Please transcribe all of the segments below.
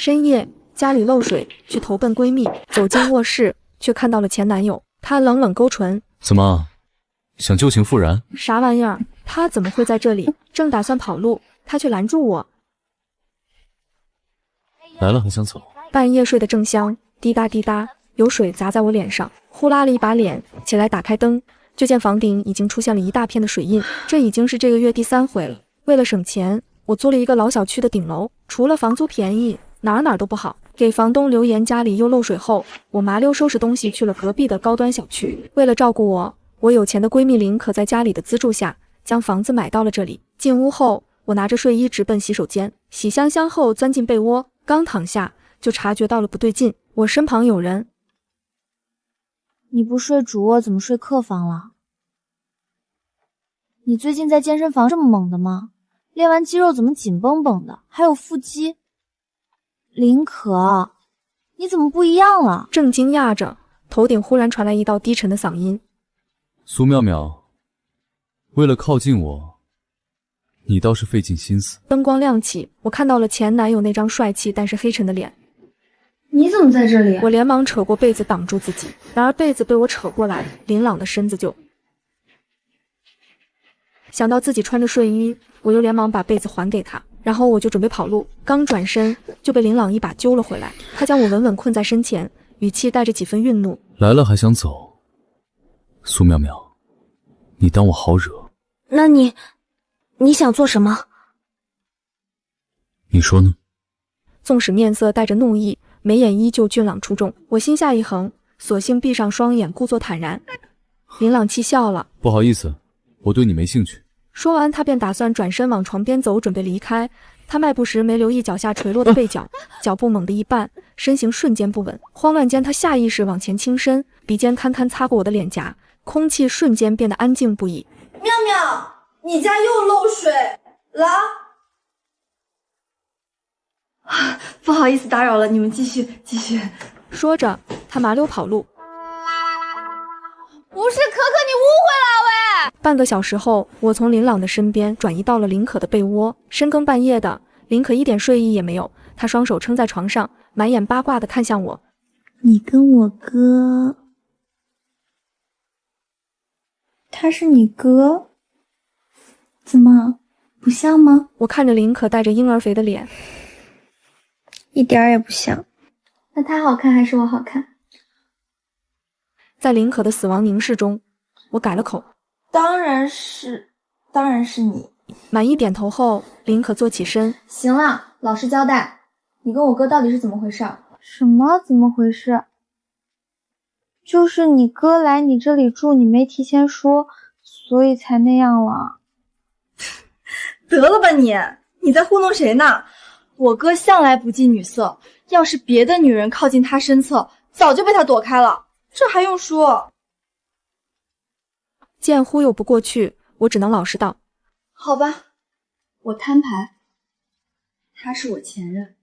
深夜家里漏水，去投奔闺蜜，走进卧室，却看到了前男友。他冷冷勾唇：“怎么，想旧情复燃？啥玩意儿？他怎么会在这里？”正打算跑路，他却拦住我：“来了还想走？”半夜睡得正香，滴答滴答，有水砸在我脸上，呼啦了一把脸，起来打开灯，就见房顶已经出现了一大片的水印。这已经是这个月第3回了。为了省钱，我租了一个老小区的顶楼，除了房租便宜，哪儿都不好。给房东留言家里又漏水后，我麻溜收拾东西去了隔壁的高端小区。为了照顾我有钱的闺蜜林可在家里的资助下，将房子买到了这里。进屋后，我拿着睡衣直奔洗手间，洗香香后钻进被窝，刚躺下就察觉到了不对劲，我身旁有人。你不睡主卧怎么睡客房了？你最近在健身房这么猛的吗？练完肌肉怎么紧绷绷的，还有腹肌？林可，你怎么不一样了？正惊讶着，头顶忽然传来一道低沉的嗓音：“苏妙妙，为了靠近我，你倒是费尽心思。”灯光亮起，我看到了前男友那张帅气但是黑沉的脸。你怎么在这里？我连忙扯过被子挡住自己，然而被子被我扯过来，林朗的身子就……想到自己穿着睡衣，我又连忙把被子还给他，然后我就准备跑路，刚转身就被林朗一把揪了回来。他将我稳稳困在身前，语气带着几分愠怒：“来了还想走？苏妙妙，你当我好惹？那你想做什么？你说呢？”纵使面色带着怒意，眉眼依旧俊朗出众，我心下一横，索性闭上双眼，故作坦然。林朗气笑了：“不好意思，我对你没兴趣。”说完，他便打算转身往床边走，准备离开。他迈步时没留意脚下垂落的背角，脚步猛地一绊，身形瞬间不稳。慌乱间，他下意识往前倾身，鼻尖堪堪擦过我的脸颊，空气瞬间变得安静不已。妙妙，你家又漏水了。不好意思打扰了，你们继续。说着，他麻溜跑路。不是可可，你误会了喂。半个小时后，我从林朗的身边转移到了林可的被窝。深更半夜的，林可一点睡意也没有，她双手撑在床上，满眼八卦地看向我：“你跟我哥，他是你哥？怎么不像吗？”我看着林可带着婴儿肥的脸，一点也不像。那他好看还是我好看？在林可的死亡凝视中，我改了口：“当然是你。”满意点头后，林可坐起身：“行了，老实交代，你跟我哥到底是怎么回事？”“什么怎么回事？就是你哥来你这里住，你没提前说，所以才那样了。”得了吧你在糊弄谁呢？我哥向来不近女色，要是别的女人靠近他身侧，早就被他躲开了，这还用说？见忽悠不过去，我只能老实道：“好吧，我摊牌，他是我前任。”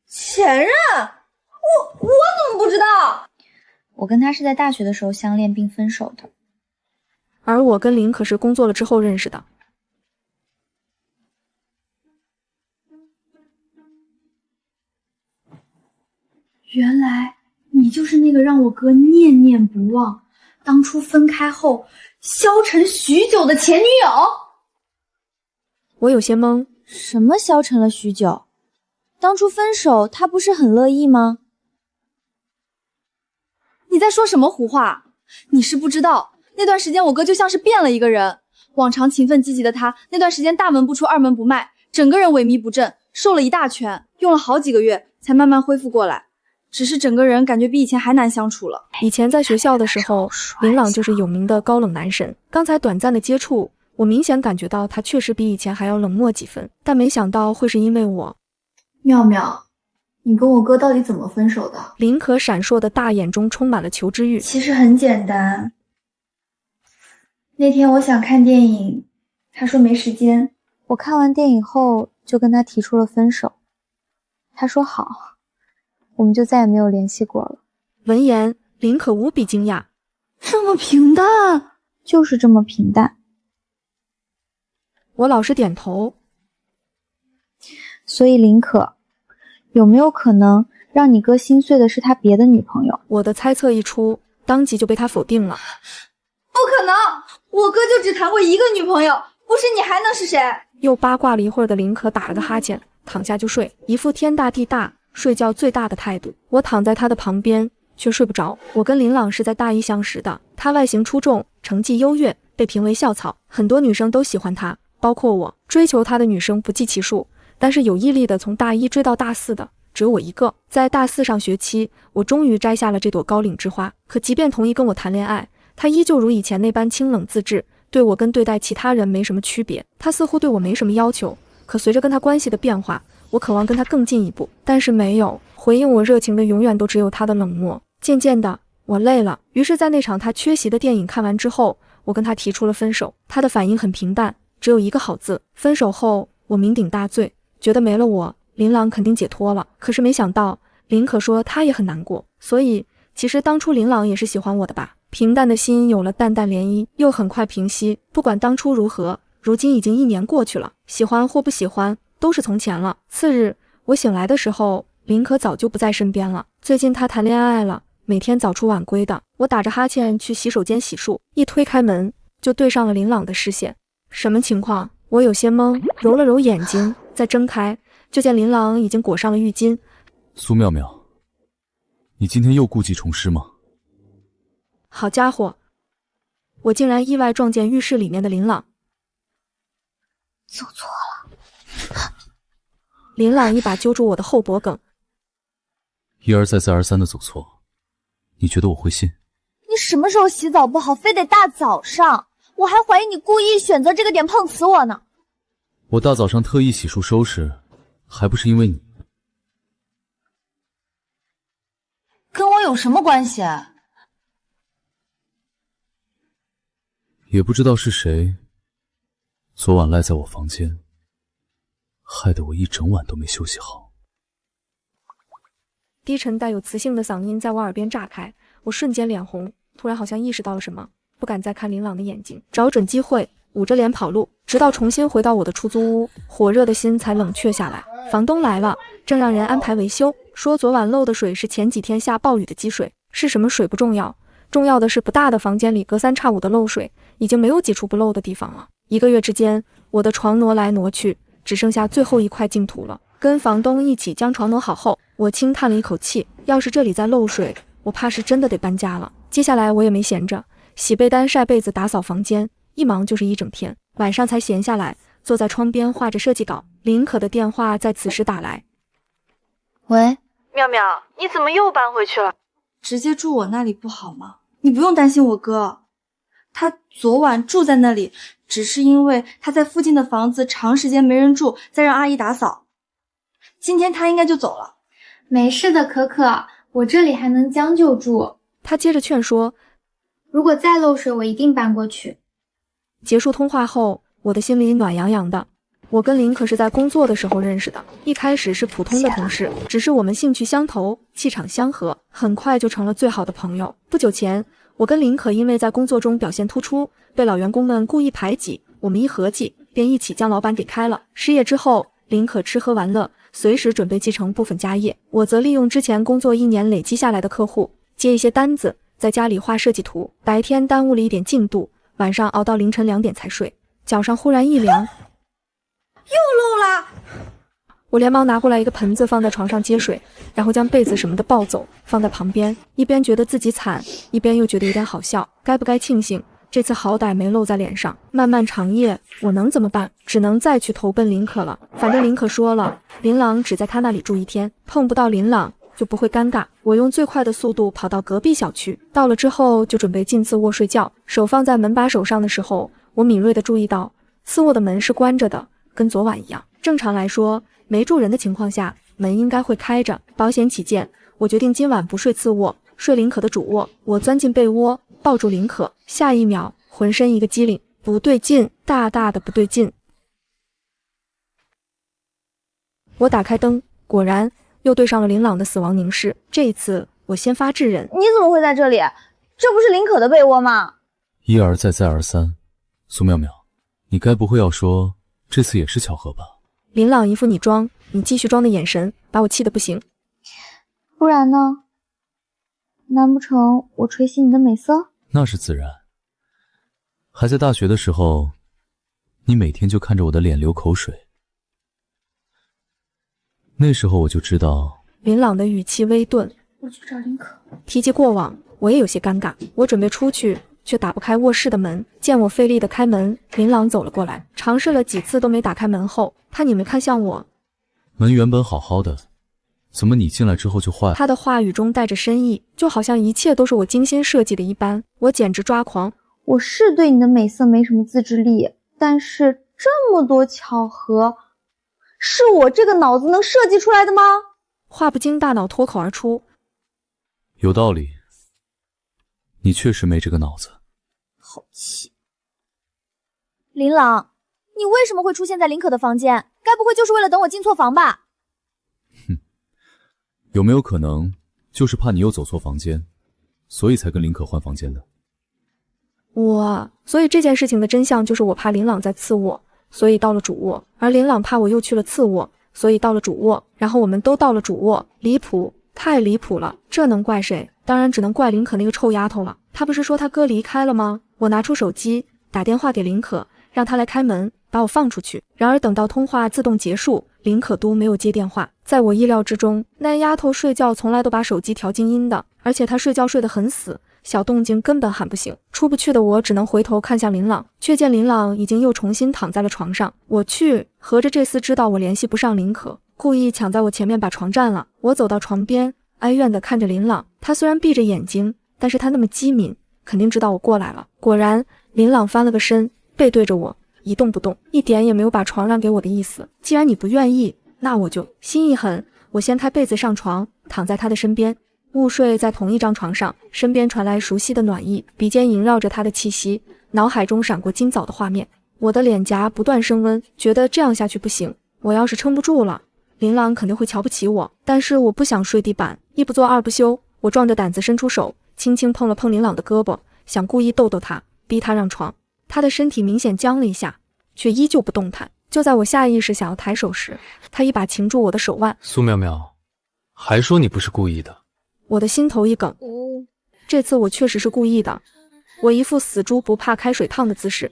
前任？我怎么不知道？我跟他是在大学的时候相恋并分手的。而我跟林可是工作了之后认识的。原来你就是那个让我哥念念不忘，当初分开后消沉许久的前女友。我有些懵，什么消沉了许久？当初分手他不是很乐意吗？你在说什么胡话？你是不知道，那段时间我哥就像是变了一个人，往常勤奋积极的他，那段时间大门不出二门不迈，整个人萎靡不振，瘦了一大圈，用了好几个月才慢慢恢复过来。只是整个人感觉比以前还难相处了。以前在学校的时候，林朗就是有名的高冷男神。刚才短暂的接触，我明显感觉到他确实比以前还要冷漠几分，但没想到会是因为我。妙妙，你跟我哥到底怎么分手的？林可闪烁的大眼中充满了求知欲。其实很简单，那天我想看电影，他说没时间。我看完电影后就跟他提出了分手，他说好，我们就再也没有联系过了。闻言，林可无比惊讶，这么平淡？就是这么平淡。我老实点头。所以林可，有没有可能让你哥心碎的是他别的女朋友？我的猜测一出，当即就被他否定了。不可能，我哥就只谈过一个女朋友，不是你还能是谁？又八卦了一会儿的林可打了个哈欠，躺下就睡，一副天大地大睡觉最大的态度。我躺在他的旁边却睡不着。我跟林朗是在大一相识的，他外形出众，成绩优越，被评为校草，很多女生都喜欢他，包括我。追求他的女生不计其数，但是有毅力的从大一追到大四的只有我一个。在大四上学期，我终于摘下了这朵高岭之花，可即便同意跟我谈恋爱，他依旧如以前那般清冷自制，对我跟对待其他人没什么区别。他似乎对我没什么要求，可随着跟他关系的变化，我渴望跟他更进一步，但是没有回应我热情的永远都只有他的冷漠。渐渐的我累了，于是在那场他缺席的电影看完之后，我跟他提出了分手。他的反应很平淡，只有一个好字。分手后我酩酊大醉，觉得没了我林朗肯定解脱了，可是没想到林可说他也很难过，所以其实当初林朗也是喜欢我的吧。平淡的心有了淡淡涟漪，又很快平息。不管当初如何，如今已经1年过去了，喜欢或不喜欢都是从前了。次日我醒来的时候，林可早就不在身边了。最近她谈恋爱了，每天早出晚归的。我打着哈欠去洗手间洗漱，一推开门就对上了林朗的视线。什么情况？我有些懵，揉了揉眼睛，再睁开就见林朗已经裹上了浴巾。苏妙妙，你今天又故技重施吗？好家伙，我竟然意外撞见浴室里面的林朗。走错了。林朗一把揪住我的后脖梗，一而再再而三的走错，你觉得我会信？你什么时候洗澡不好，非得大早上？我还怀疑你故意选择这个点碰瓷我呢。我大早上特意洗漱收拾，还不是因为你？跟我有什么关系？也不知道是谁昨晚赖在我房间，害得我一整晚都没休息好。低沉带有磁性的嗓音在我耳边炸开，我瞬间脸红，突然好像意识到了什么，不敢再看林朗的眼睛，找准机会捂着脸跑路，直到重新回到我的出租屋，火热的心才冷却下来。房东来了，正让人安排维修，说昨晚漏的水是前几天下暴雨的积水，是什么水不重要，重要的是不大的房间里隔三差五的漏水，已经没有几处不漏的地方了。1个月之间，我的床挪来挪去，只剩下最后一块净土了。跟房东一起将床挪好后，我轻叹了一口气，要是这里再漏水，我怕是真的得搬家了。接下来我也没闲着，洗被单、晒被子、打扫房间，一忙就是一整天，晚上才闲下来，坐在窗边画着设计稿。林可的电话在此时打来。喂，妙妙，你怎么又搬回去了？直接住我那里不好吗？你不用担心我哥，他昨晚住在那里，只是因为他在附近的房子长时间没人住，再让阿姨打扫。今天他应该就走了。没事的，可可，我这里还能将就住。他接着劝说，如果再漏水，我一定搬过去。结束通话后，我的心里暖洋洋的。我跟林可是在工作的时候认识的，一开始是普通的同事，只是我们兴趣相投，气场相合，很快就成了最好的朋友。不久前，我跟林可因为在工作中表现突出，被老员工们故意排挤，我们一合计，便一起将老板给开了。失业之后，林可吃喝玩乐，随时准备继承部分家业，我则利用之前工作1年累积下来的客户，接一些单子，在家里画设计图，白天耽误了一点进度，晚上熬到凌晨2点才睡。脚上忽然一凉，又漏啦！我连忙拿过来一个盆子放在床上接水，然后将被子什么的抱走，放在旁边，一边觉得自己惨，一边又觉得有点好笑。该不该庆幸这次好歹没露在脸上？漫漫长夜，我能怎么办？只能再去投奔林可了。反正林可说了，林朗只在他那里住1天，碰不到林朗就不会尴尬。我用最快的速度跑到隔壁小区，到了之后就准备进次卧睡觉。手放在门把手上的时候，我敏锐地注意到次卧的门是关着的，跟昨晚一样。正常来说，没住人的情况下，门应该会开着。保险起见，我决定今晚不睡次卧，睡林可的主卧。我钻进被窝，抱住林可，下一秒浑身一个机灵，不对劲，大大的不对劲。我打开灯，果然又对上了林朗的死亡凝视。这一次我先发制人，你怎么会在这里？这不是林可的被窝吗？一而再再而三，苏妙妙，你该不会要说这次也是巧合吧？林朗一副你装你继续装的眼神把我气得不行。不然呢？难不成我吹熄你的美色？那是自然。还在大学的时候，你每天就看着我的脸流口水，那时候我就知道。林朗的语气微顿，我去找林可。提及过往，我也有些尴尬。我准备出去，却打不开卧室的门。见我费力的开门，林朗走了过来，尝试了几次都没打开门后，他拧眉看向我。门原本好好的，怎么你进来之后就坏了？他的话语中带着深意，就好像一切都是我精心设计的一般。我简直抓狂。我是对你的美色没什么自制力，但是这么多巧合，是我这个脑子能设计出来的吗？话不经大脑脱口而出。有道理，你确实没这个脑子。好气！林朗，你为什么会出现在林可的房间？该不会就是为了等我进错房吧？哼，有没有可能就是怕你又走错房间，所以才跟林可换房间的？所以这件事情的真相就是我怕林朗在次卧，所以到了主卧，而林朗怕我又去了次卧，所以到了主卧，然后我们都到了主卧。离谱，太离谱了，这能怪谁？当然只能怪林可那个臭丫头了。她不是说她哥离开了吗？我拿出手机打电话给林可，让她来开门把我放出去。然而等到通话自动结束，林可都没有接电话。在我意料之中，那丫头睡觉从来都把手机调静音的，而且她睡觉睡得很死，小动静根本喊不醒。出不去的我只能回头看向林朗，却见林朗已经又重新躺在了床上。我去，合着这厮知道我联系不上林可，故意抢在我前面把床占了。我走到床边，哀怨地看着林朗，他虽然闭着眼睛，但是他那么机敏，肯定知道我过来了。果然，林朗翻了个身，背对着我，一动不动，一点也没有把床让给我的意思。既然你不愿意，那我就心一狠，我掀开被子上床，躺在他的身边，误睡在同一张床上，身边传来熟悉的暖意，鼻尖萦绕着他的气息，脑海中闪过今早的画面。我的脸颊不断升温，觉得这样下去不行，我要是撑不住了，林朗肯定会瞧不起我。但是我不想睡地板，一不做二不休，我壮着胆子伸出手，轻轻碰了碰林朗的胳膊，想故意逗逗他，逼他让床。他的身体明显僵了一下，却依旧不动弹。就在我下意识想要抬手时，他一把擒住我的手腕。苏淼淼，还说你不是故意的。我的心头一梗，这次我确实是故意的。我一副死猪不怕开水烫的姿势。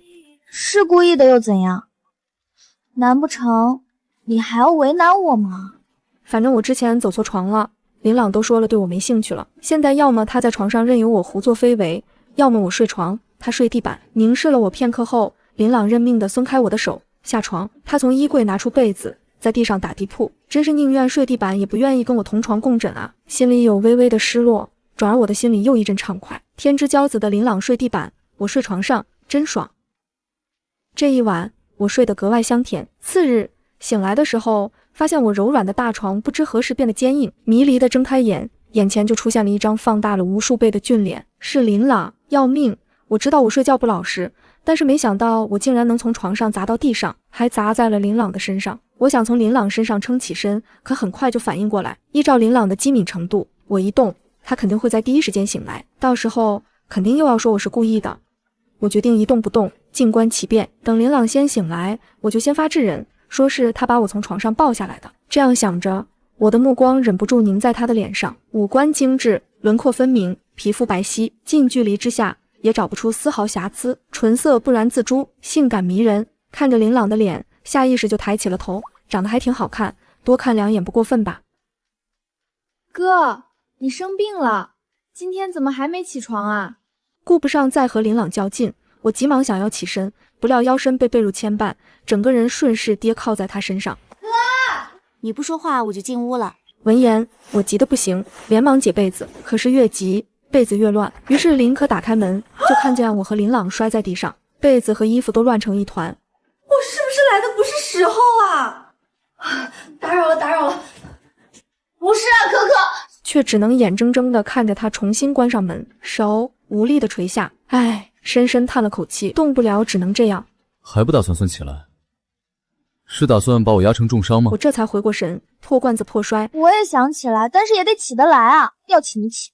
是故意的又怎样？难不成你还要为难我吗？反正我之前走错床了，林朗都说了对我没兴趣了。现在要么他在床上任由我胡作非为，要么我睡床，他睡地板。凝视了我片刻后，林朗认命地松开我的手，下床。他从衣柜拿出被子，在地上打地铺，真是宁愿睡地板也不愿意跟我同床共枕啊！心里有微微的失落，转而我的心里又一阵畅快。天之骄子的林朗睡地板，我睡床上，真爽。这一晚我睡得格外香甜。次日醒来的时候，发现我柔软的大床不知何时变得坚硬，迷离地睁开眼，眼前就出现了一张放大了无数倍的俊脸，是林朗。要命！我知道我睡觉不老实，但是没想到我竟然能从床上砸到地上，还砸在了林朗的身上。我想从林朗身上撑起身，可很快就反应过来，依照林朗的机敏程度，我一动，他肯定会在第一时间醒来，到时候肯定又要说我是故意的。我决定一动不动，静观其变，等林朗先醒来，我就先发制人，说是他把我从床上抱下来的。这样想着，我的目光忍不住凝在他的脸上，五官精致，轮廓分明，皮肤白皙，近距离之下也找不出丝毫瑕疵，唇色不染自珠，性感迷人。看着林朗的脸，下意识就抬起了头，长得还挺好看，多看两眼不过分吧。哥，你生病了，今天怎么还没起床啊？顾不上再和林朗较劲，我急忙想要起身，不料腰身被被褥牵绊，整个人顺势跌靠在他身上。哥，你不说话我就进屋了。闻言，我急得不行，连忙解被子，可是越急被子越乱，于是林可打开门，就看见我和林朗摔在地上，被子和衣服都乱成一团。我是不是来的不是时候啊？打扰了。不是啊，可可。却只能眼睁睁地看着他重新关上门，手无力地垂下。唉，深深叹了口气，动不了，只能这样。还不打算起来？是打算把我压成重伤吗？我这才回过神，破罐子破摔。我也想起来，但是也得起得来啊，要起你起。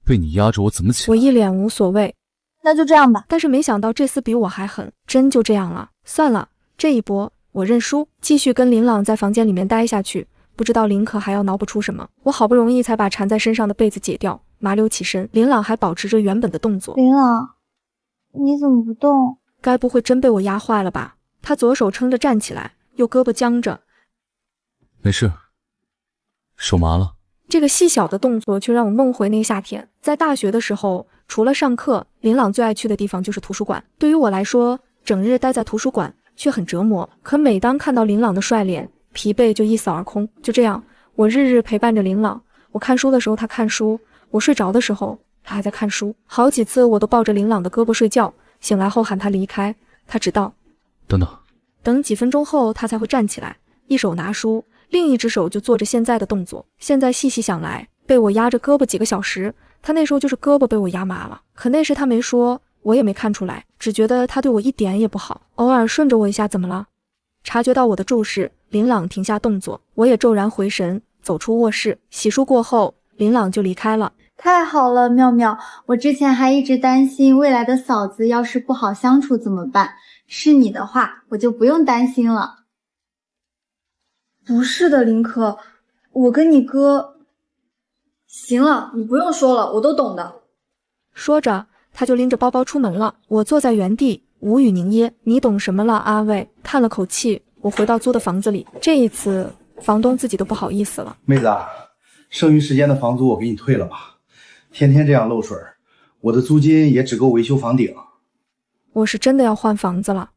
被你压着我怎么起来？我一脸无所谓。那就这样吧。但是没想到这厮比我还狠，真就这样了。算了，这一波我认输，继续跟林朗在房间里面待下去。不知道林可还要脑补出什么，我好不容易才把缠在身上的被子解掉，麻溜起身。林朗还保持着原本的动作。林朗，你怎么不动？该不会真被我压坏了吧？他左手撑着站起来，右胳膊僵着。没事，手麻了。这个细小的动作却让我梦回那个夏天。在大学的时候，除了上课，林朗最爱去的地方就是图书馆。对于我来说，整日待在图书馆却很折磨。可每当看到林朗的帅脸，疲惫就一扫而空。就这样，我日日陪伴着林朗。我看书的时候他看书，我睡着的时候他还在看书。好几次我都抱着林朗的胳膊睡觉，醒来后喊他离开，他只道等等。等几分钟后他才会站起来，一手拿书，另一只手就做着现在的动作。现在细细想来，被我压着胳膊几个小时，他那时候就是胳膊被我压麻了。可那时他没说，我也没看出来，只觉得他对我一点也不好，偶尔顺着我一下。怎么了？察觉到我的注视，林朗停下动作，我也骤然回神，走出卧室。洗漱过后，林朗就离开了。太好了，妙妙，我之前还一直担心未来的嫂子要是不好相处怎么办，是你的话，我就不用担心了。不是的，林可，我跟你哥……行了，你不用说了，我都懂的。说着，他就拎着包包出门了。我坐在原地，无语凝噎。你懂什么了，阿伟？叹了口气，我回到租的房子里。这一次，房东自己都不好意思了。妹子啊，剩余时间的房租我给你退了吧。天天这样漏水，我的租金也只够维修房顶。我是真的要换房子了。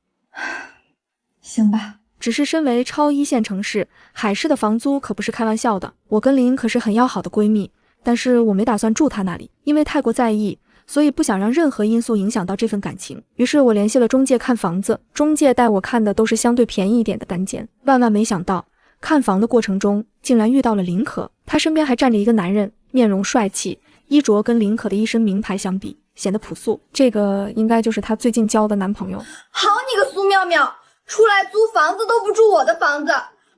行吧。只是身为超一线城市，海市的房租可不是开玩笑的。我跟林可是很要好的闺蜜，但是我没打算住她那里，因为太过在意，所以不想让任何因素影响到这份感情。于是我联系了中介看房子，中介带我看的都是相对便宜一点的单间。万万没想到，看房的过程中竟然遇到了林可，他身边还站着一个男人，面容帅气，衣着跟林可的一身名牌相比，显得朴素。这个应该就是他最近交的男朋友。好你个苏妙妙，出来租房子都不住我的房子，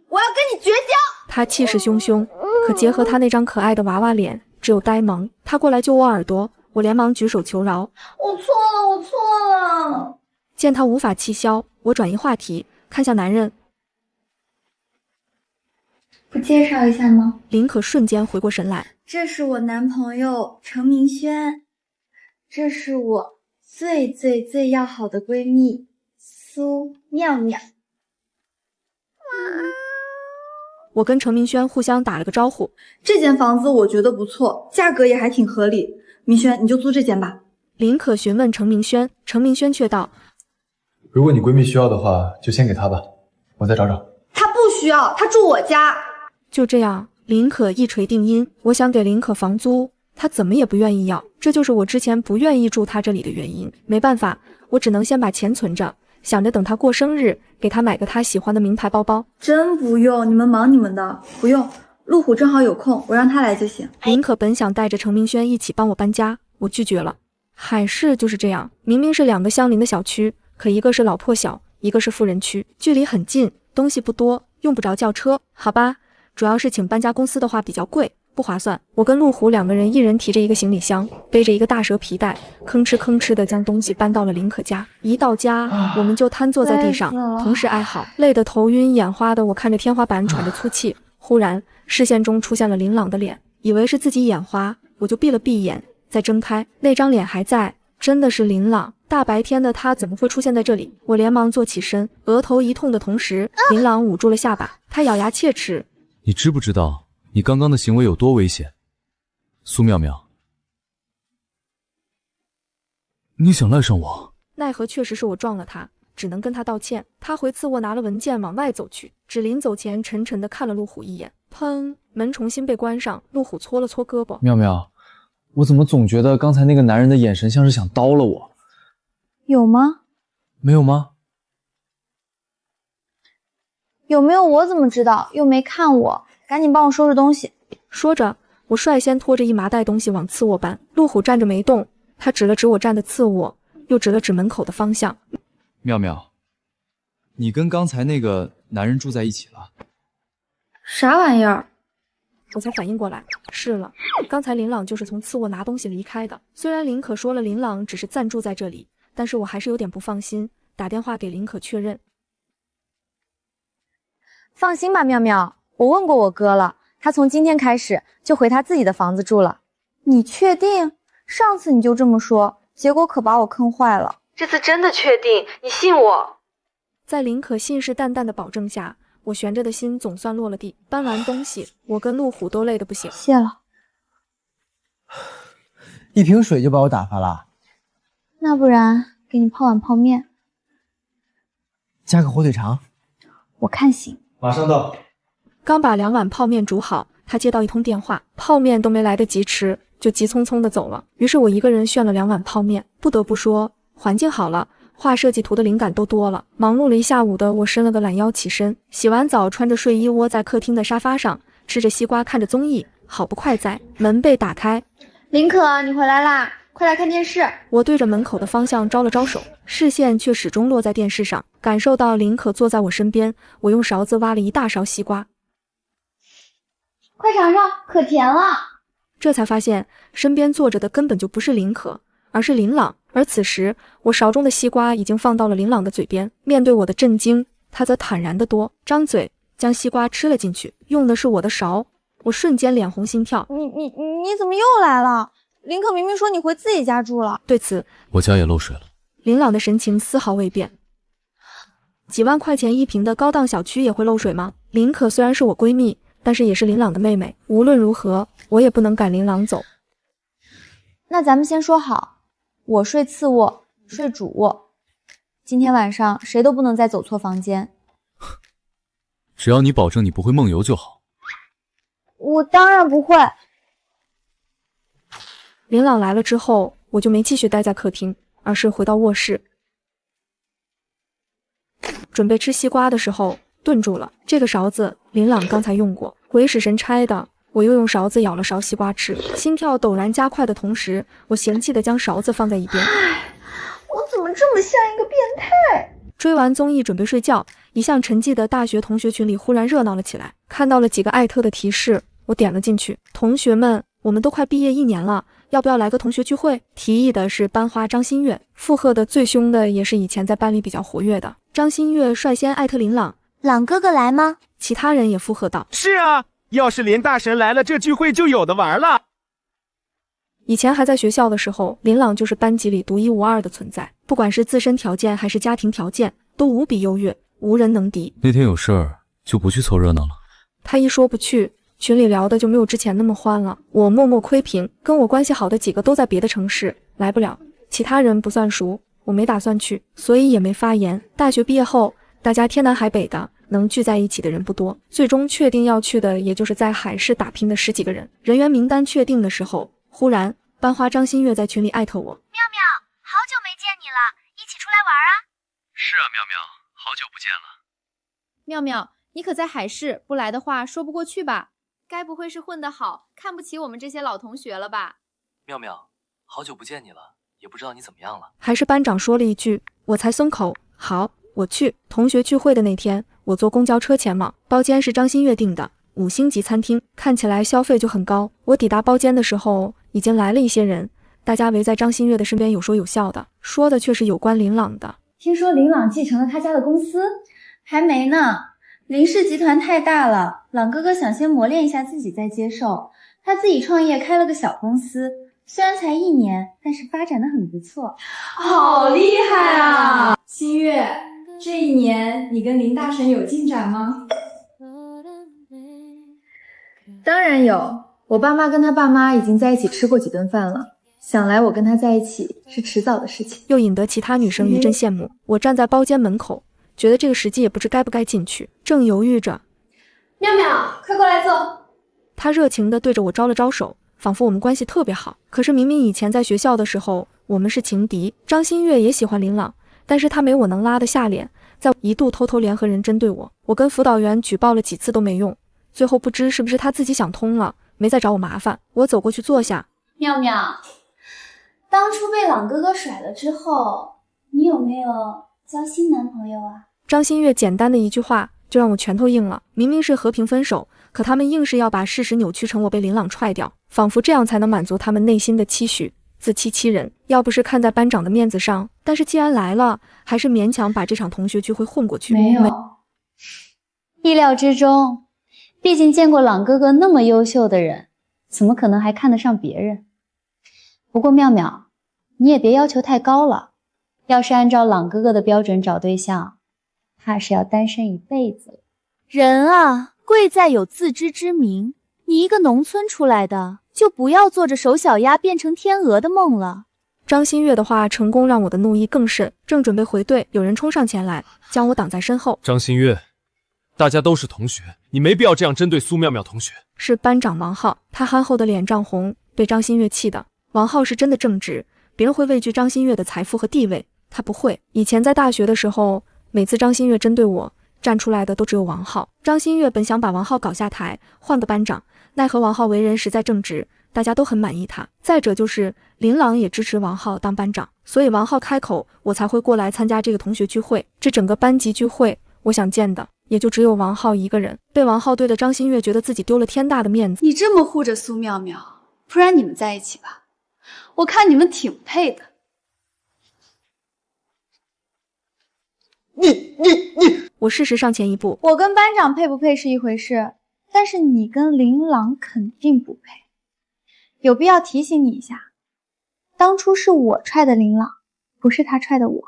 我要跟你绝交！他气势汹汹，可结合他那张可爱的娃娃脸，只有呆萌。他过来揪我耳朵，我连忙举手求饶：“我错了，我错了。”见他无法气消，我转移话题，看向男人：“不介绍一下吗？”林可瞬间回过神来：“这是我男朋友程明轩，这是我最要好的闺蜜苏妙妙。”我跟程明轩互相打了个招呼。这间房子我觉得不错，价格也还挺合理。明轩，你就租这间吧。林可询问程明轩，程明轩却道：“如果你闺蜜需要的话，就先给她吧，我再找找。”她不需要，她住我家。就这样，林可一锤定音。我想给林可房租，她怎么也不愿意要，这就是我之前不愿意住她这里的原因。没办法，我只能先把钱存着，想着等她过生日，给她买个她喜欢的名牌包包。真不用，你们忙你们的，不用。路虎正好有空，我让他来就行。林可本想带着程明轩一起帮我搬家，我拒绝了。海市就是这样，明明是两个相邻的小区，可一个是老破小，一个是富人区，距离很近，东西不多，用不着轿车。好吧，主要是请搬家公司的话比较贵，不划算。我跟路虎两个人一人提着一个行李箱，背着一个大蛇皮袋，吭哧吭哧地将东西搬到了林可家。一到家，我们就瘫坐在地上，同时哀嚎，累得头晕眼花的。我看着天花板喘着粗气，忽然视线中出现了林朗的脸，以为是自己眼花，我就闭了闭眼，再睁开，那张脸还在，真的是林朗。大白天的他怎么会出现在这里？我连忙坐起身，额头一痛的同时，林朗捂住了下巴，他咬牙切齿：“你知不知道你刚刚的行为有多危险？苏妙妙，你想赖上我？”奈何确实是我撞了他，只能跟他道歉。他回次我拿了文件往外走去，只临走前沉沉地看了路虎一眼，砰，门重新被关上。路虎搓了搓胳膊：“妙妙，我怎么总觉得刚才那个男人的眼神像是想刀了我？”“有吗？”“没有吗？”“有没有我怎么知道？又没看我，赶紧帮我收拾东西。”说着，我率先拖着一麻袋东西往次卧搬。路虎站着没动，他指了指我站的次卧，又指了指门口的方向：“妙妙，你跟刚才那个男人住在一起了？”“啥玩意儿？”我才反应过来，是了，刚才林朗就是从次卧拿东西离开的。虽然林可说了林朗只是暂住在这里，但是我还是有点不放心，打电话给林可确认。放心吧，妙妙，我问过我哥了，他从今天开始就回他自己的房子住了。你确定？上次你就这么说，结果可把我坑坏了。这次真的确定，你信我。在林可信誓旦旦的保证下，我悬着的心总算落了地。搬完东西，我跟路虎都累得不行。谢了。一瓶水就把我打发了，那不然给你泡碗泡面，加个火腿肠。我看行。马上到。刚把2碗泡面煮好，他接到一通电话，泡面都没来得及吃，就急匆匆的走了。于是我一个人炫了2碗泡面。不得不说，环境好了，画设计图的灵感都多了。忙碌了一下午的我伸了个懒腰起身，洗完澡穿着睡衣窝在客厅的沙发上，吃着西瓜看着综艺，好不快哉。门被打开，林可，你回来啦，快来看电视。我对着门口的方向招了招手，视线却始终落在电视上。感受到林可坐在我身边，我用勺子挖了一大勺西瓜，快尝尝，可甜了。这才发现身边坐着的根本就不是林可，而是林朗。而此时我勺中的西瓜已经放到了林朗的嘴边，面对我的震惊，他则坦然得多，张嘴将西瓜吃了进去，用的是我的勺。我瞬间脸红心跳。你怎么又来了？林可明明说你回自己家住了。对此，我家也漏水了。林朗的神情丝毫未变。几万块钱一平的高档小区也会漏水吗？林可虽然是我闺蜜，但是也是林朗的妹妹，无论如何我也不能赶林朗走。那咱们先说好，我睡次卧，睡主卧。今天晚上谁都不能再走错房间。只要你保证你不会梦游就好。我当然不会。林朗来了之后，我就没继续待在客厅，而是回到卧室。准备吃西瓜的时候顿住了，这个勺子林朗刚才用过，鬼使神差的，我又用勺子舀了勺西瓜吃，心跳陡然加快的同时，我嫌弃的将勺子放在一边。我怎么这么像一个变态？追完综艺准备睡觉，一向沉寂的大学同学群里忽然热闹了起来，看到了几个艾特的提示，我点了进去。同学们，我们都快毕业1年了，要不要来个同学聚会？提议的是班花张馨月，附和的最凶的也是以前在班里比较活跃的张馨月，率先艾特林朗，朗哥哥来吗？其他人也附和道：是啊，要是林大神来了，这聚会就有的玩了。以前还在学校的时候，林朗就是班级里独一无二的存在，不管是自身条件还是家庭条件，都无比优越，无人能敌。那天有事儿就不去凑热闹了。他一说不去，群里聊的就没有之前那么欢了。我默默窥屏，跟我关系好的几个都在别的城市，来不了。其他人不算熟，我没打算去，所以也没发言。大学毕业后，大家天南海北的，能聚在一起的人不多，最终确定要去的也就是在海市打拼的10几个人。人员名单确定的时候，忽然班花张馨月在群里艾特我：妙妙，好久没见你了，一起出来玩啊。是啊，妙妙，好久不见了。妙妙，你可在海市，不来的话说不过去吧？该不会是混得好，看不起我们这些老同学了吧？妙妙，好久不见你了，也不知道你怎么样了。还是班长说了一句，我才松口。好，我去。同学聚会的那天，我坐公交车前往，包间是张馨月订的5星级餐厅，看起来消费就很高。我抵达包间的时候，已经来了一些人，大家围在张馨月的身边，有说有笑的，说的却是有关林朗的。听说林朗继承了他家的公司？还没呢，林氏集团太大了，朗哥哥想先磨练一下自己再接受。他自己创业开了个小公司，虽然才1年，但是发展的很不错。好厉害啊！馨月，这1年你跟林大神有进展吗？当然有，我爸妈跟他爸妈已经在一起吃过几顿饭了，想来我跟他在一起是迟早的事情。又引得其他女生一阵羡慕。我站在包间门口，觉得这个时机也不知该不该进去，正犹豫着。妙妙，快过来坐。他热情地对着我招了招手，仿佛我们关系特别好。可是明明以前在学校的时候，我们是情敌。张馨月也喜欢林朗，但是他没我能拉得下脸，在一度偷偷联合人针对我。我跟辅导员举报了几次都没用，最后不知是不是他自己想通了，没再找我麻烦。我走过去坐下。妙妙，当初被朗哥哥甩了之后，你有没有交新男朋友啊？张馨月简单的一句话就让我拳头硬了。明明是和平分手，可他们硬是要把事实扭曲成我被林朗踹掉，仿佛这样才能满足他们内心的期许，自欺欺人。要不是看在班长的面子上，但是既然来了，还是勉强把这场同学聚会混过去。没有，意料之中，毕竟见过朗哥哥那么优秀的人，怎么可能还看得上别人？不过妙妙，你也别要求太高了，要是按照朗哥哥的标准找对象，怕是要单身一辈子了。人啊，贵在有自知之明。你一个农村出来的，就不要做着守小鸭变成天鹅的梦了。张馨月的话成功让我的怒意更甚，正准备回怼，有人冲上前来，将我挡在身后。张馨月，大家都是同学，你没必要这样针对苏妙妙同学。是班长王浩，他憨厚的脸涨红，被张馨月气的。王浩是真的正直，别人会畏惧张馨月的财富和地位，他不会。以前在大学的时候，每次张馨月针对我，站出来的都只有王浩。张馨月本想把王浩搞下台，换个班长，奈何王浩为人实在正直，大家都很满意他。再者就是林朗也支持王浩当班长，所以王浩开口，我才会过来参加这个同学聚会。这整个班级聚会，我想见的也就只有王浩一个人。被王浩对的张馨月觉得自己丢了天大的面子。你这么护着苏妙妙，不然你们在一起吧，我看你们挺配的。我适时上前一步，我跟班长配不配是一回事，但是你跟琳琅肯定不配。有必要提醒你一下，当初是我踹的琳琅，不是他踹的我。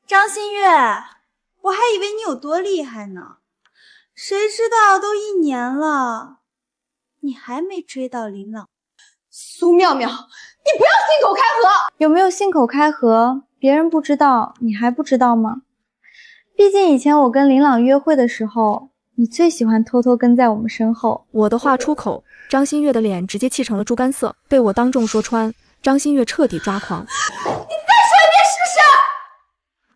张馨月，我还以为你有多厉害呢，谁知道都1年了，你还没追到琳琅。苏妙妙，你不要信口开河！有没有信口开河，别人不知道，你还不知道吗？毕竟以前我跟琳琅约会的时候，你最喜欢偷偷跟在我们身后。我的话出口，张馨月的脸直接气成了猪肝色，被我当众说穿，张馨月彻底抓狂。你再说一遍试试！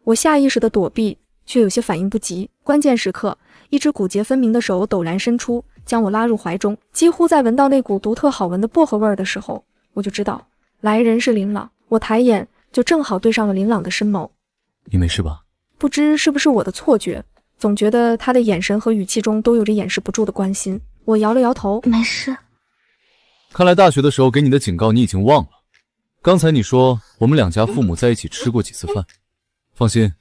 我下意识的躲避，却有些反应不及。关键时刻，一只骨节分明的手陡然伸出，将我拉入怀中。几乎在闻到那股独特好闻的薄荷味儿的时候，我就知道来人是琳琅。我抬眼就正好对上了琳琅的深眸。你没事吧？不知是不是我的错觉，总觉得他的眼神和语气中都有着掩饰不住的关心。我摇了摇头，没事。看来大学的时候给你的警告你已经忘了。刚才你说我们两家父母在一起吃过几次饭，放心，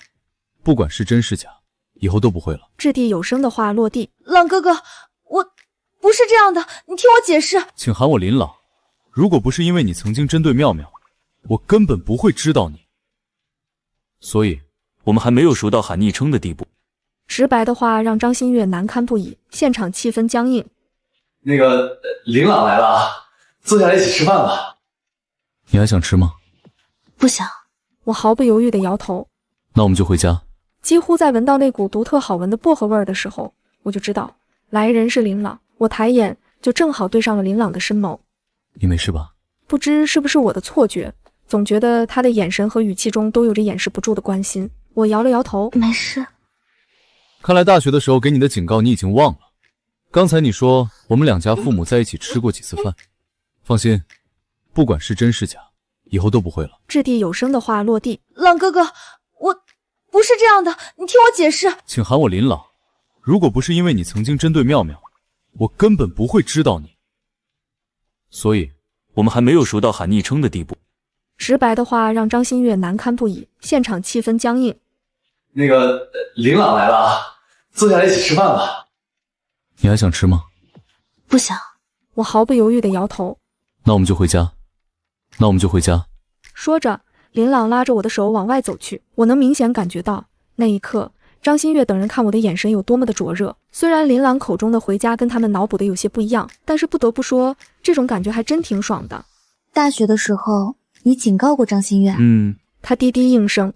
不管是真是假，以后都不会了。掷地有声的话落地。朗哥哥，我不是这样的，你听我解释。请喊我琳琅，如果不是因为你曾经针对妙妙，我根本不会知道你。所以我们还没有熟到喊昵称的地步。直白的话让张馨月难堪不已，现场气氛僵硬。那个琳琅来了，坐下来一起吃饭吧。你还想吃吗？不想。我毫不犹豫的摇头。那我们就回家。几乎在闻到那股独特好闻的薄荷味儿的时候，我就知道来人是琳琅。我抬眼就正好对上了琳琅的深眸。你没事吧？不知是不是我的错觉，总觉得他的眼神和语气中都有着掩饰不住的关心。我摇了摇头，没事。看来大学的时候给你的警告你已经忘了。刚才你说我们两家父母在一起吃过几次饭，放心，不管是真是假，以后都不会了。掷地有声的话落地。朗哥哥，我不是这样的，你听我解释。请喊我琳琅，如果不是因为你曾经针对妙妙，我根本不会知道你。所以我们还没有熟到喊昵称的地步。直白的话让张馨月难堪不已，现场气氛僵硬。那个琳琅来了，坐下来一起吃饭吧。你还想吃吗？不想。我毫不犹豫的摇头。那我们就回家。说着，琳琅拉着我的手往外走去。我能明显感觉到那一刻张馨月等人看我的眼神有多么的灼热。虽然琳琅口中的回家跟他们脑补的有些不一样，但是不得不说，这种感觉还真挺爽的。大学的时候你警告过张馨月？他低低应声。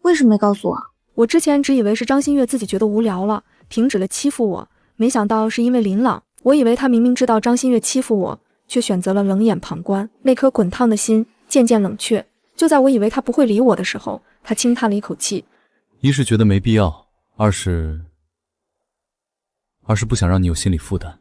为什么没告诉我？我之前只以为是张馨月自己觉得无聊了，停止了欺负我，没想到是因为琳琅。我以为他明明知道张馨月欺负我，却选择了冷眼旁观。那颗滚烫的心渐渐冷却。就在我以为他不会理我的时候，他轻叹了一口气。一是觉得没必要，二是不想让你有心理负担。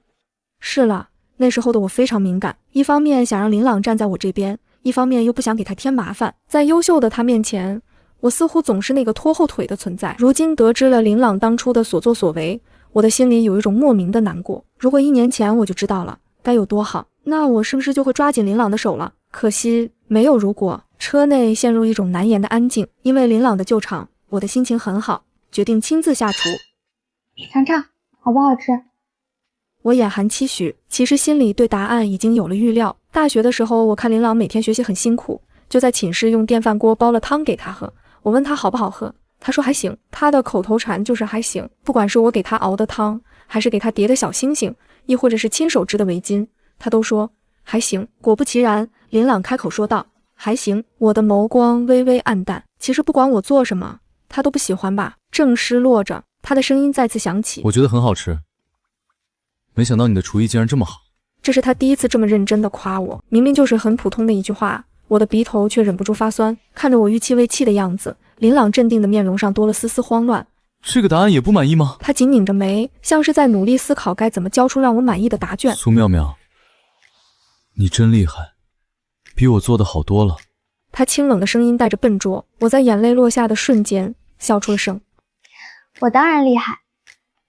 是了，那时候的我非常敏感，一方面想让琳琅站在我这边，一方面又不想给他添麻烦。在优秀的他面前，我似乎总是那个拖后腿的存在。如今得知了琳琅当初的所作所为，我的心里有一种莫名的难过。如果1年前我就知道了，该有多好，那我是不是就会抓紧琳琅的手了？可惜没有如果。车内陷入一种难言的安静，因为琳琅的救场，我的心情很好，决定亲自下厨。尝尝好不好吃？我眼含期许，其实心里对答案已经有了预料。大学的时候，我看琳琅每天学习很辛苦，就在寝室用电饭锅煲了汤给他喝。我问他好不好喝，他说还行。他的口头禅就是还行。不管是我给他熬的汤，还是给他叠的小星星，亦或者是亲手织的围巾，他都说还行。果不其然，琳琅开口说道还行。我的眸光微微暗淡，其实不管我做什么，他都不喜欢吧。正失落着，他的声音再次响起，我觉得很好吃。没想到你的厨艺竟然这么好。这是他第一次这么认真地夸我，明明就是很普通的一句话，我的鼻头却忍不住发酸。看着我欲泣未泣的样子，琳琅镇定的面容上多了丝丝慌乱。这个答案也不满意吗？他紧拧着眉，像是在努力思考该怎么交出让我满意的答卷。苏妙妙，你真厉害，比我做的好多了。他清冷的声音带着笨拙，我在眼泪落下的瞬间笑出了声。我当然厉害。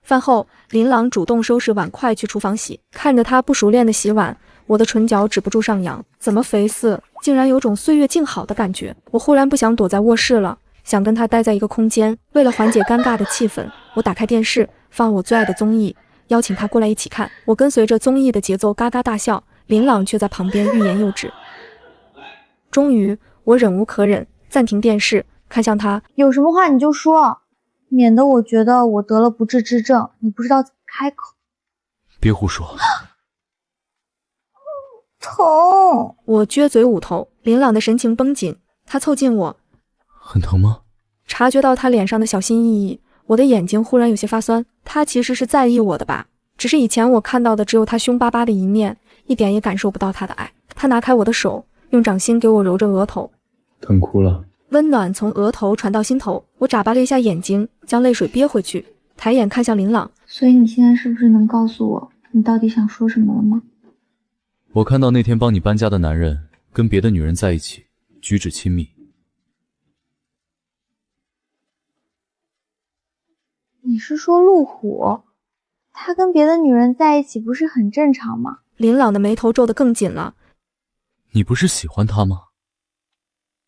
饭后，琳琅主动收拾碗筷去厨房洗，看着他不熟练的洗碗，我的唇角止不住上扬，怎么肥色，竟然有种岁月静好的感觉。我忽然不想躲在卧室了，想跟他待在一个空间。为了缓解尴尬的气氛，我打开电视，放我最爱的综艺，邀请他过来一起看。我跟随着综艺的节奏嘎嘎大笑，琳琅却在旁边欲言又止。终于，我忍无可忍，暂停电视，看向他，有什么话你就说，免得我觉得我得了不治之症，你不知道怎么开口。别胡说。疼！我撅嘴捂头，琳琅的神情绷紧，他凑近我，很疼吗？察觉到他脸上的小心翼翼，我的眼睛忽然有些发酸。他其实是在意我的吧，只是以前我看到的只有他凶巴巴的一面，一点也感受不到他的爱。他拿开我的手，用掌心给我揉着额头，疼哭了。温暖从额头传到心头，我眨巴了一下眼睛，将泪水憋回去，抬眼看向琳琅。所以你现在是不是能告诉我，你到底想说什么了吗？我看到那天帮你搬家的男人跟别的女人在一起，举止亲密。你是说陆虎？他跟别的女人在一起不是很正常吗？琳琅的眉头皱得更紧了。你不是喜欢他吗？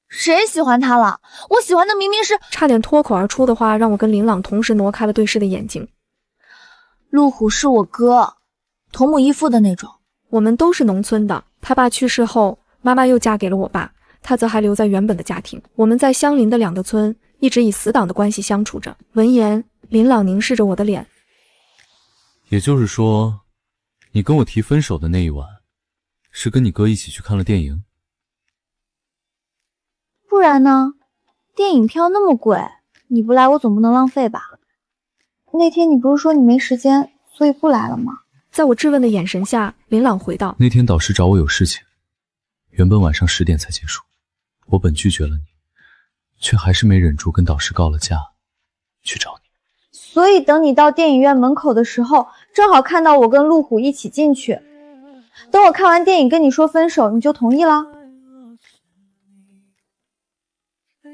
谁喜欢他了？我喜欢的明明是……差点脱口而出的话让我跟琳琅同时挪开了对视的眼睛。陆虎是我哥，同母异父的那种。我们都是农村的，他爸去世后，妈妈又嫁给了我爸，他则还留在原本的家庭。我们在相邻的两个村，一直以死党的关系相处着。闻言，琳琅凝视着我的脸。也就是说，你跟我提分手的那一晚，是跟你哥一起去看了电影？不然呢？电影票那么贵，你不来我总不能浪费吧？那天你不是说你没时间，所以不来了吗？在我质问的眼神下，琳琅回道：那天导师找我有事情，原本晚上10点才结束，我本拒绝了你，却还是没忍住跟导师告了假，去找你。所以等你到电影院门口的时候，正好看到我跟陆虎一起进去。等我看完电影跟你说分手，你就同意了？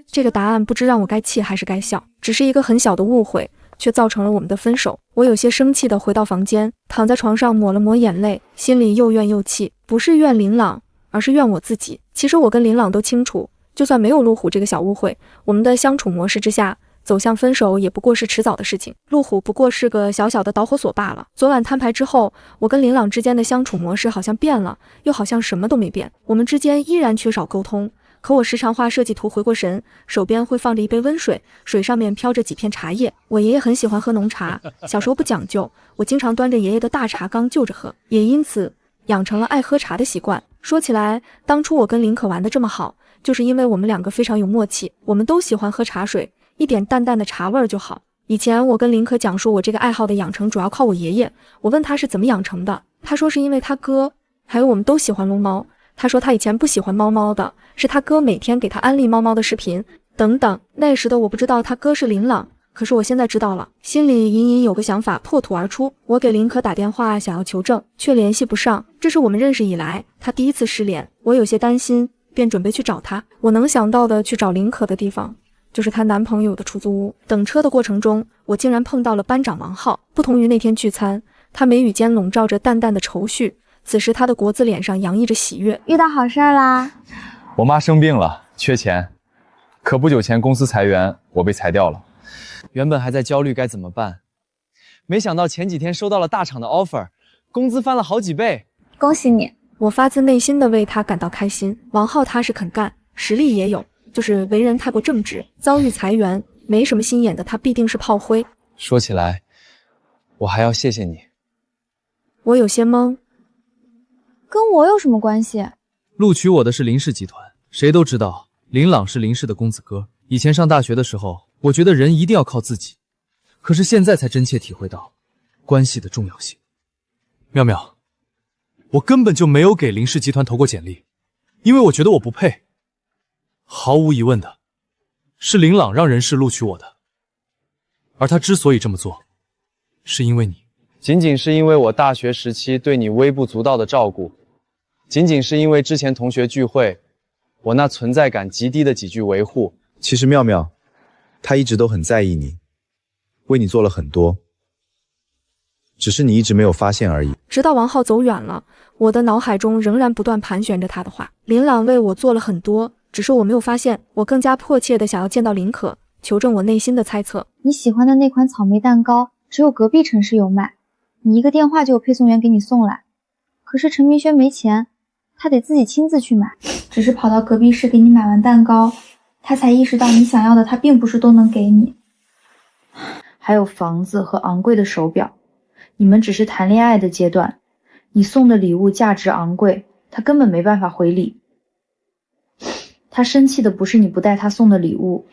这个答案不知让我该气还是该笑，只是一个很小的误会，却造成了我们的分手。我有些生气地回到房间，躺在床上抹了抹眼泪，心里又怨又气，不是怨琳琅，而是怨我自己。其实我跟琳琅都清楚，就算没有陆虎这个小误会，我们的相处模式之下，走向分手也不过是迟早的事情。陆虎不过是个小小的导火索罢了。昨晚摊牌之后，我跟琳琅之间的相处模式好像变了，又好像什么都没变。我们之间依然缺少沟通，可我时常画设计图回过神，手边会放着一杯温水，水上面飘着几片茶叶。我爷爷很喜欢喝浓茶，小时候不讲究，我经常端着爷爷的大茶缸就着喝，也因此养成了爱喝茶的习惯。说起来，当初我跟林可玩得这么好，就是因为我们两个非常有默契，我们都喜欢喝茶水，一点淡淡的茶味儿就好。以前我跟林可讲述我这个爱好的养成主要靠我爷爷，我问他是怎么养成的，他说是因为他哥还有我们都喜欢龙猫，他说他以前不喜欢猫猫的，是他哥每天给他安利猫猫的视频等等。那时的我不知道他哥是琳琅，可是我现在知道了，心里隐隐有个想法破土而出。我给林可打电话想要求证，却联系不上，这是我们认识以来他第一次失联。我有些担心，便准备去找他。我能想到的去找林可的地方就是她男朋友的出租屋。等车的过程中，我竟然碰到了班长王浩。不同于那天聚餐，他眉宇间笼罩着淡淡的愁绪，此时他的国字脸上洋溢着喜悦。遇到好事啦！我妈生病了，缺钱，可不久前公司裁员，我被裁掉了。原本还在焦虑该怎么办，没想到前几天收到了大厂的 offer， 工资翻了好几倍，恭喜你！我发自内心的为他感到开心。王浩他是肯干，实力也有，就是为人太过正直，遭遇裁员，没什么心眼的他必定是炮灰。说起来，我还要谢谢你。我有些懵，跟我有什么关系？录取我的是林氏集团，谁都知道林朗是林氏的公子哥。以前上大学的时候，我觉得人一定要靠自己，可是现在才真切体会到关系的重要性。妙妙，我根本就没有给林氏集团投过简历，因为我觉得我不配。毫无疑问的，是林朗让人事录取我的，而他之所以这么做，是因为你。仅仅是因为我大学时期对你微不足道的照顾，仅仅是因为之前同学聚会，我那存在感极低的几句维护。其实妙妙，她一直都很在意你，为你做了很多，只是你一直没有发现而已。直到王浩走远了，我的脑海中仍然不断盘旋着他的话。林朗为我做了很多，只是我没有发现。我更加迫切的想要见到林可，求证我内心的猜测。你喜欢的那款草莓蛋糕，只有隔壁城市有卖。你一个电话就有配送员给你送来，可是陈明轩没钱，他得自己亲自去买。只是跑到隔壁市给你买完蛋糕，他才意识到你想要的他并不是都能给你。还有房子和昂贵的手表，你们只是谈恋爱的阶段，你送的礼物价值昂贵，他根本没办法回礼。他生气的不是你不带他送的礼物，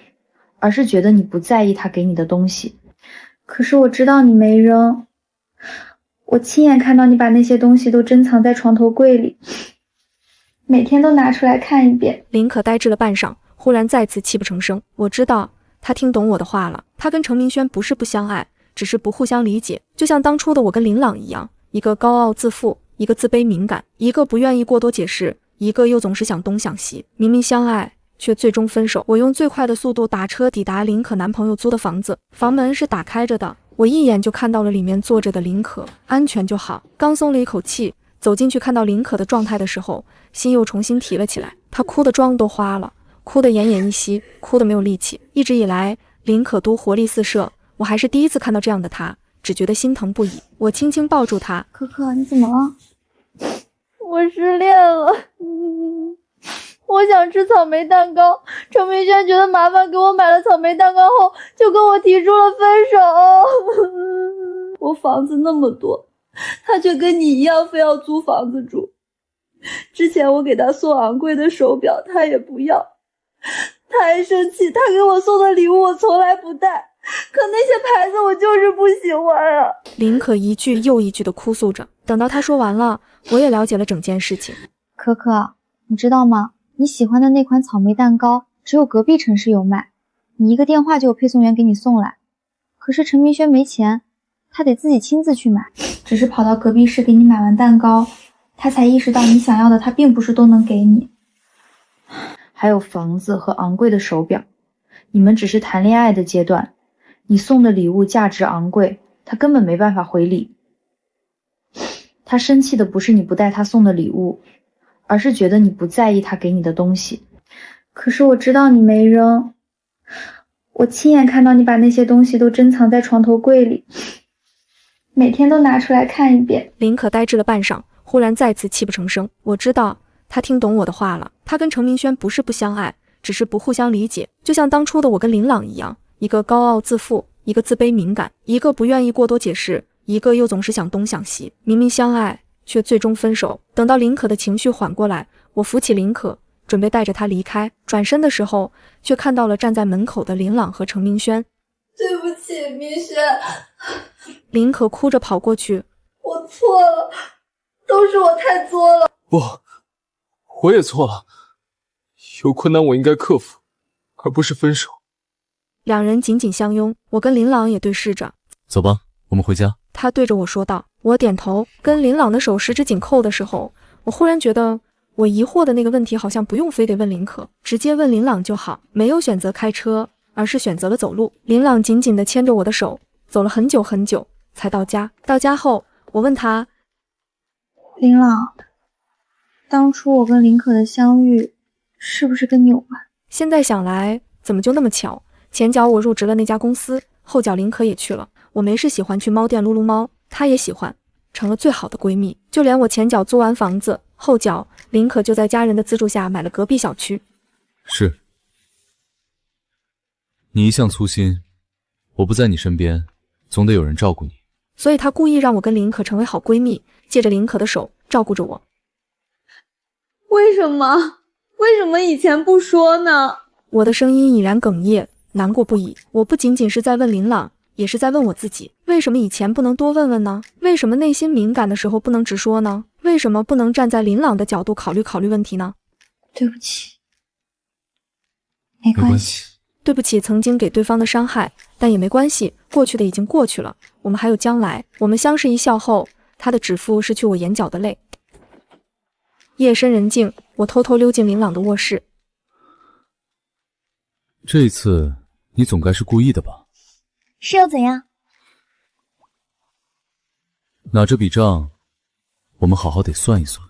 而是觉得你不在意他给你的东西。可是我知道你没扔，我亲眼看到你把那些东西都珍藏在床头柜里，每天都拿出来看一遍。林可呆滞了半晌，忽然再次泣不成声。我知道他听懂我的话了，他跟程明轩不是不相爱，只是不互相理解，就像当初的我跟林朗一样，一个高傲自负，一个自卑敏感，一个不愿意过多解释，一个又总是想东想西。明明相爱，却最终分手。我用最快的速度打车抵达林可男朋友租的房子，房门是打开着的，我一眼就看到了里面坐着的林可，安全就好。刚松了一口气，走进去看到林可的状态的时候，心又重新提了起来。她哭的妆都花了，哭得奄奄一息，哭得没有力气。一直以来，林可都活力四射，我还是第一次看到这样的她，只觉得心疼不已。我轻轻抱住她，可可，你怎么了？我失恋了。我想吃草莓蛋糕，程明轩觉得麻烦，给我买了草莓蛋糕后，就跟我提出了分手。我房子那么多，他却跟你一样非要租房子住。之前我给他送昂贵的手表，他也不要，他还生气，他给我送的礼物我从来不戴，可那些牌子我就是不喜欢啊。林可一句又一句的哭诉着，等到他说完了，我也了解了整件事情。可可，你知道吗？你喜欢的那款草莓蛋糕，只有隔壁城市有卖，你一个电话就有配送员给你送来。可是陈明轩没钱，他得自己亲自去买。只是跑到隔壁市给你买完蛋糕，他才意识到你想要的他并不是都能给你。还有房子和昂贵的手表，你们只是谈恋爱的阶段，你送的礼物价值昂贵，他根本没办法回礼。他生气的不是你不带他送的礼物，而是觉得你不在意他给你的东西。可是我知道你没扔，我亲眼看到你把那些东西都珍藏在床头柜里，每天都拿出来看一遍。林可呆滞了半晌，忽然再次泣不成声。我知道他听懂我的话了，他跟程明轩不是不相爱，只是不互相理解，就像当初的我跟林朗一样，一个高傲自负，一个自卑敏感，一个不愿意过多解释，一个又总是想东想西。明明相爱，却最终分手。等到林可的情绪缓过来，我扶起林可，准备带着她离开。转身的时候，却看到了站在门口的林朗和程明轩。对不起，明轩。林可哭着跑过去，我错了，都是我太作了。不，我也错了，有困难我应该克服，而不是分手。两人紧紧相拥，我跟林朗也对视着。走吧，我们回家。他对着我说道。我点头，跟林朗的手十指紧扣的时候，我忽然觉得我疑惑的那个问题好像不用非得问林可，直接问林朗就好。没有选择开车，而是选择了走路。林朗紧紧地牵着我的手，走了很久很久才到家。到家后，我问他，林朗，当初我跟林可的相遇是不是跟你有关？现在想来，怎么就那么巧？前脚我入职了那家公司，后脚林可也去了。我没事喜欢去猫店撸撸猫，她也喜欢，成了最好的闺蜜。就连我前脚租完房子，后脚林可就在家人的资助下买了隔壁小区。是，你一向粗心，我不在你身边，总得有人照顾你。所以她故意让我跟林可成为好闺蜜，借着林可的手照顾着我。为什么？为什么以前不说呢？我的声音已然哽咽，难过不已。我不仅仅是在问林朗，也是在问我自己，为什么以前不能多问问呢？为什么内心敏感的时候不能直说呢？为什么不能站在林朗的角度考虑问题呢？对不起，没关系。对不起曾经给对方的伤害，但也没关系，过去的已经过去了，我们还有将来。我们相视一笑后，他的指腹拭去我眼角的泪。夜深人静，我偷偷溜进林朗的卧室。这一次你总该是故意的吧？是又怎样？那这笔账，我们好好得算一算。